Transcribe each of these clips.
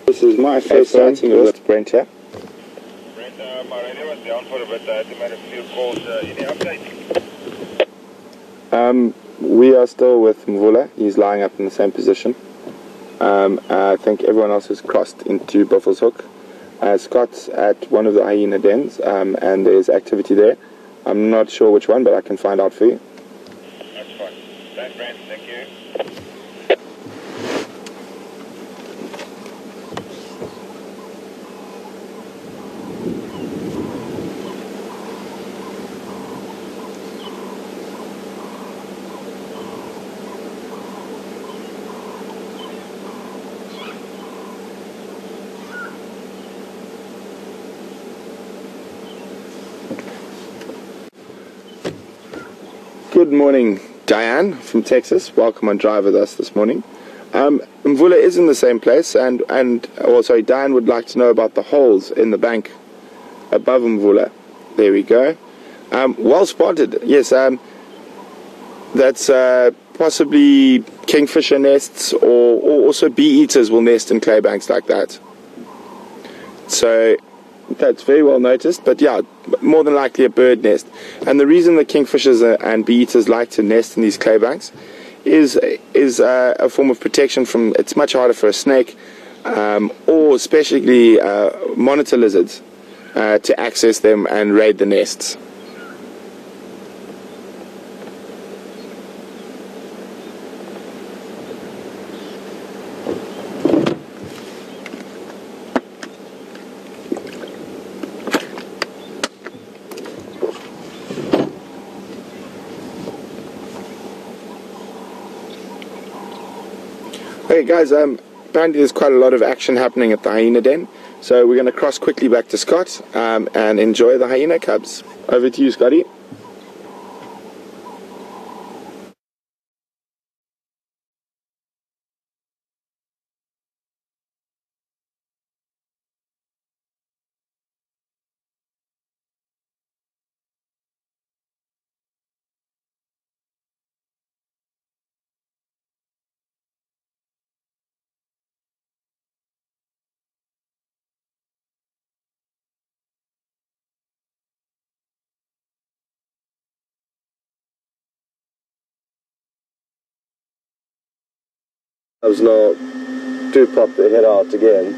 This is my first sighting of the Brent here. Brent, my radio was down for a bit. I had to make a few calls. Any update? We are still with Mvula. He's lying up in the same position. I think everyone else has crossed into Buffalo's Hook. Scott's at one of the hyena dens, and there's activity there. I'm not sure which one, but I can find out for you. That's fine. Thanks, Brent. Thank you. Good morning, Diane from Texas. Welcome on Drive with us this morning. Mvula is in the same place, and also Diane would like to know about the holes in the bank above Mvula. There we go. Well spotted. Yes, that's possibly kingfisher nests, or also bee eaters will nest in clay banks like that. So that's very well noticed, but yeah, more than likely a bird nest. And the reason the kingfishers and bee eaters like to nest in these clay banks is a form of protection from, it's much harder for a snake or especially monitor lizards to access them and raid the nests. Okay guys, apparently there's quite a lot of action happening at the hyena den, so we're going to cross quickly back to Scott and enjoy the hyena cubs. Over to you, Scotty. Now do pop their head out again.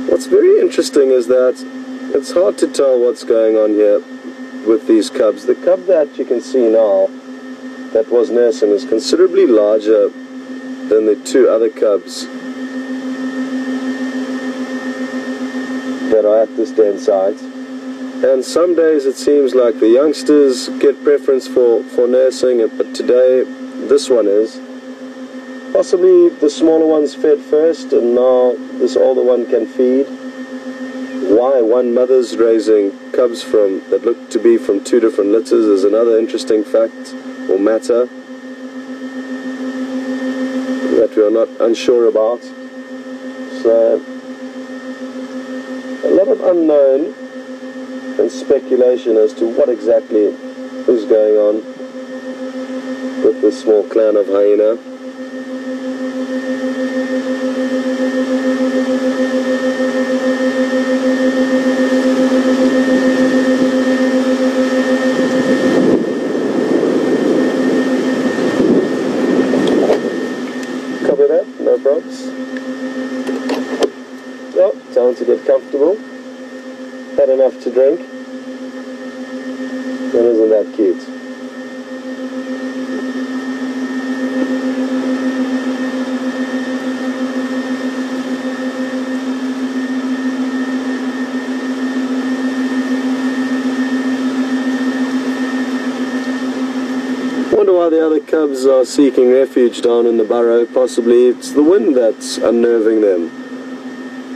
What's very interesting is that it's hard to tell what's going on here with these cubs. The cub that you can see now that was nursing is considerably larger than the two other cubs that are at this den site. And some days it seems like the youngsters get preference for nursing, but today this one is. Possibly the smaller ones fed first, and now this older one can feed. Why one mother's raising cubs from that look to be from two different litters is another interesting fact or matter that we are not unsure about. So a lot of unknown and speculation as to what exactly is going on with this small clan of hyena. Copy that, no probs. Well, time to get comfortable. Had enough to drink. And isn't that cute? I wonder why the other cubs are seeking refuge down in the burrow. Possibly it's the wind that's unnerving them,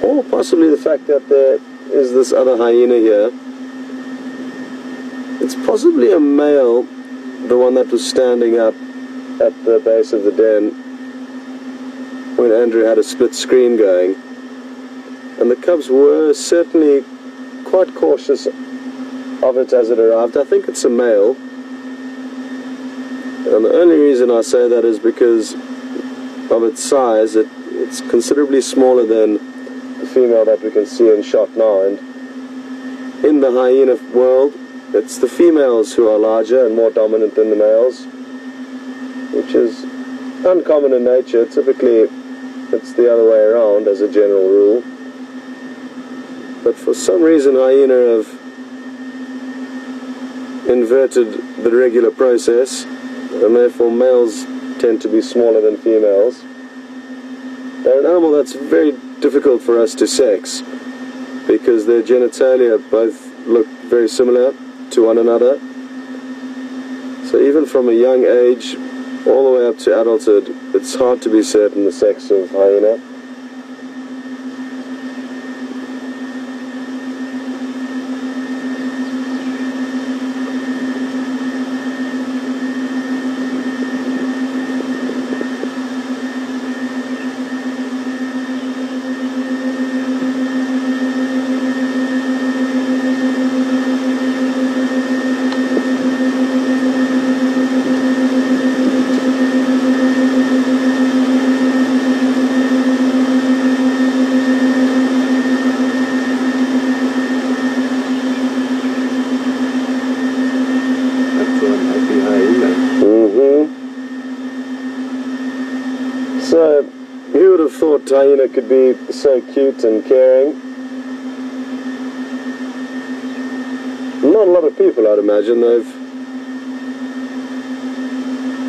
or possibly the fact that there is this other hyena here. It's possibly a male, the one that was standing up at the base of the den when Andrew had a split screen going, and the cubs were certainly quite cautious of it as it arrived. I think it's a male. And the only reason I say that is because of its size. It's considerably smaller than the female that we can see in shot now. And in the hyena world, it's the females who are larger and more dominant than the males, which is uncommon in nature. Typically, it's the other way around as a general rule. But for some reason, hyena have inverted the regular process, and therefore males tend to be smaller than females. They're an animal that's very difficult for us to sex because their genitalia both look very similar to one another. So even from a young age all the way up to adulthood, it's hard to be certain the sex of hyena. So, who would have thought hyena could be so cute and caring? Not a lot of people, I'd imagine. They've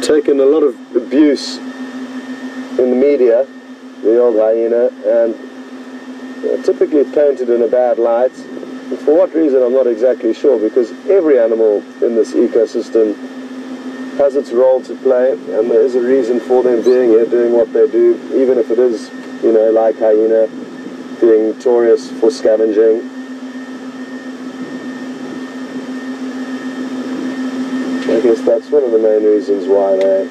taken a lot of abuse in the media, the old hyena, and typically painted in a bad light. And for what reason, I'm not exactly sure, because every animal in this ecosystem has its role to play, and there is a reason for them being here, doing what they do, even if it is, you know, like hyena, being notorious for scavenging. I guess that's one of the main reasons why they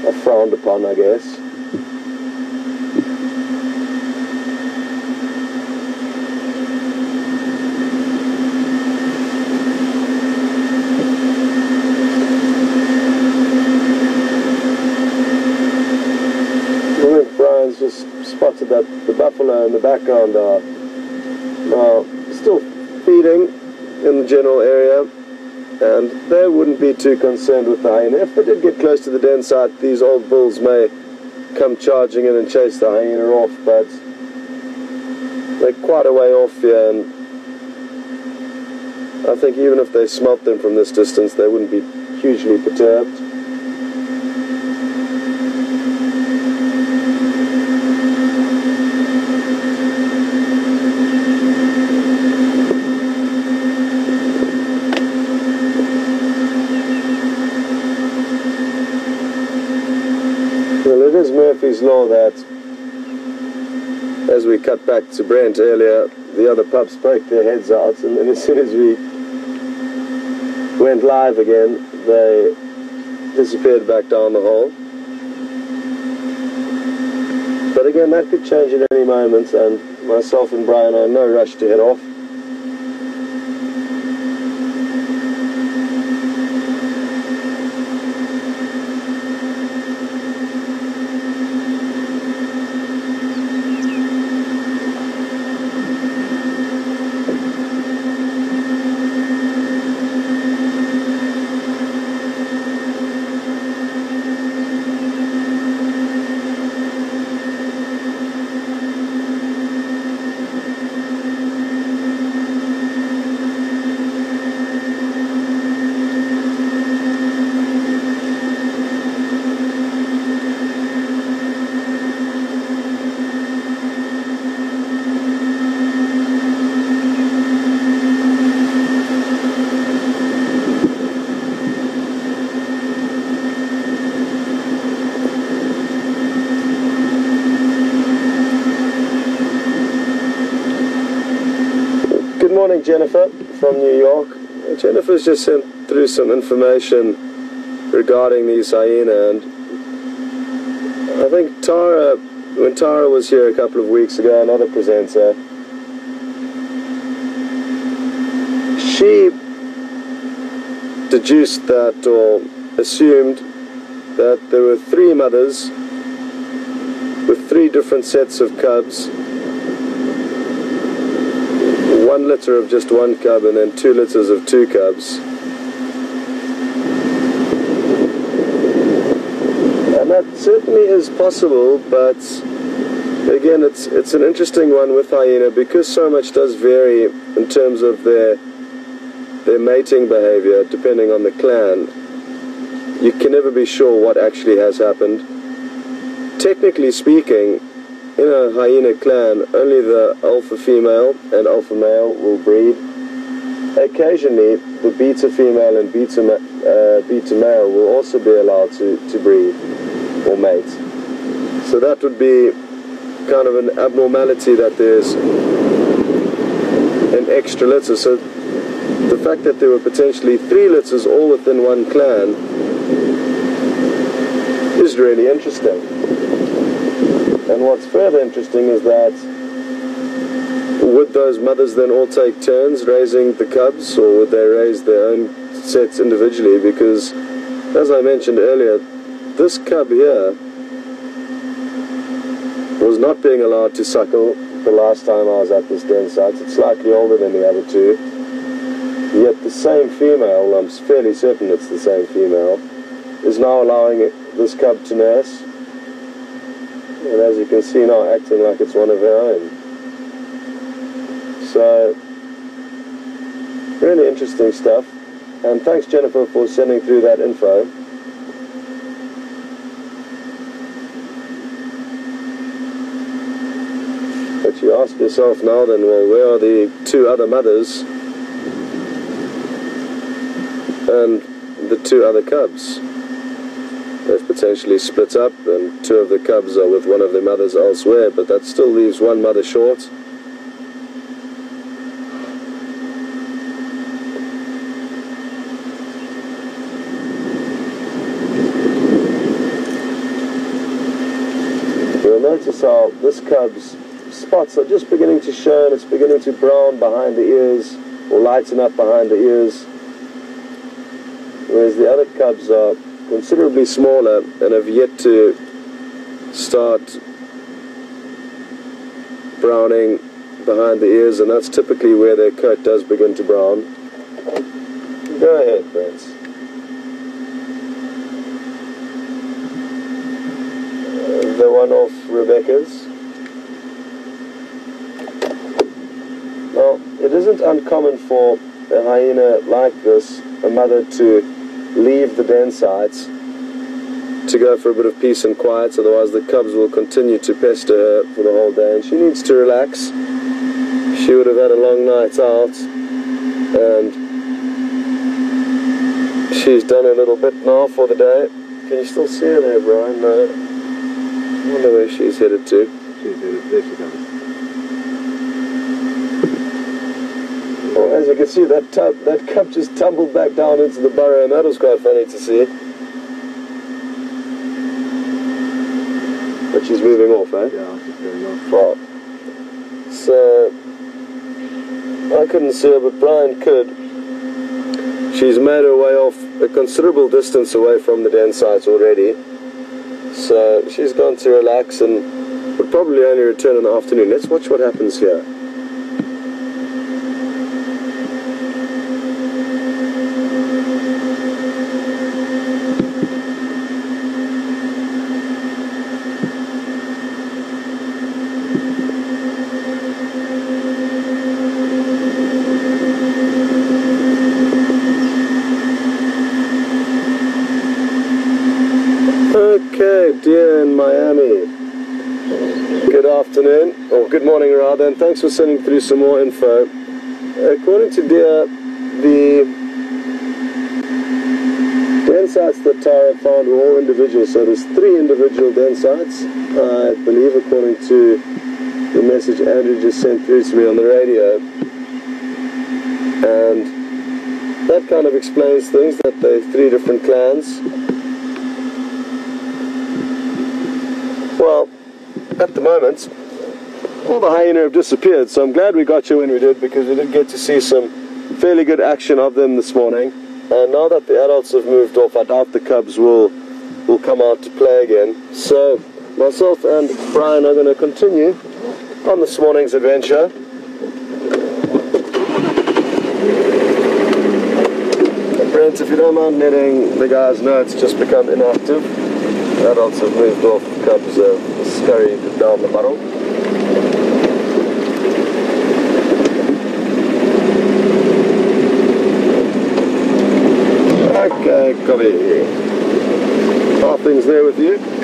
are frowned upon, I guess. Just spotted that the buffalo in the background are still feeding in the general area, and they wouldn't be too concerned with the hyena. If they did get close to the den site, these old bulls may come charging in and chase the hyena off, but they're quite a way off here, and I think even if they smelt them from this distance, they wouldn't be hugely perturbed. Well, it is Murphy's Law that, as we cut back to Brent earlier, the other pups poked their heads out, and then as soon as we went live again, they disappeared back down the hole. But again, that could change at any moment, and myself and Brian are in no rush to head off. Good morning, Jennifer from New York. Jennifer's just sent through some information regarding these hyena, and I think Tara, when Tara was here a couple of weeks ago, another presenter, she deduced that, or assumed that there were 3 mothers with 3 different sets of cubs, 1 litter of just 1 cub and then 2 litters of 2 cubs. And that certainly is possible, but again, it's an interesting one with hyena because so much does vary in terms of their mating behavior depending on the clan. You can never be sure what actually has happened. Technically speaking, in a hyena clan, only the alpha female and alpha male will breed. Occasionally, the beta female and beta male will also be allowed to breed or mate. So that would be kind of an abnormality, that there's an extra litter. So the fact that there were potentially 3 litters all within one clan is really interesting. And what's further interesting is that would those mothers then all take turns raising the cubs, or would they raise their own sets individually? Because, as I mentioned earlier, this cub here was not being allowed to suckle the last time I was at this den site. It's slightly older than the other 2. Yet the same female, I'm fairly certain it's the same female, is now allowing this cub to nurse. And as you can see now, acting like it's one of her own. So, really interesting stuff. And thanks, Jennifer, for sending through that info. But you ask yourself now then, well, where are the 2 other mothers and the 2 other cubs? They've potentially split up, and 2 of the cubs are with one of their mothers elsewhere, but that still leaves 1 mother short. You'll notice how this cub's spots are just beginning to show, and it's beginning to brown behind the ears, or lighten up behind the ears, whereas the other cubs are considerably smaller and have yet to start browning behind the ears, and that's typically where their coat does begin to brown. Go ahead, friends. The one off Rebecca's. Now, it isn't uncommon for a hyena like this, a mother, to leave the den sites to go for a bit of peace and quiet, otherwise the cubs will continue to pester her for the whole day, and she needs to relax. She would have had a long night out, and she's done a little bit now for the day. Can you still see her there, Brian? No. I wonder where she's headed to. She's headed, there she comes. Well, as you can see, that cub just tumbled back down into the burrow, and that was quite funny to see. But she's moving off, eh? Yeah, she's going off. Well, so I couldn't see her, but Brian could. She's made her way off a considerable distance away from the den site already. So she's gone to relax and would probably only return in the afternoon. Let's watch what happens here. Okay, dear in Miami, good afternoon, or good morning rather, and thanks for sending through some more info. According to Dear, the den sites that Tara found were all individual, so there's 3 individual den sites, I believe, according to the message Andrew just sent through to me on the radio. And that kind of explains things, that they're 3 different clans. Well, at the moment, all the hyena have disappeared, so I'm glad we got you when we did, because we did get to see some fairly good action of them this morning. And now that the adults have moved off, I doubt the cubs will come out to play again. So myself and Brian are going to continue on this morning's adventure. Brent, if you don't mind letting the guys know it's just become inactive. The adults have moved off, the cubs have scurried down the bottle. Okay, copy. Are things there with you?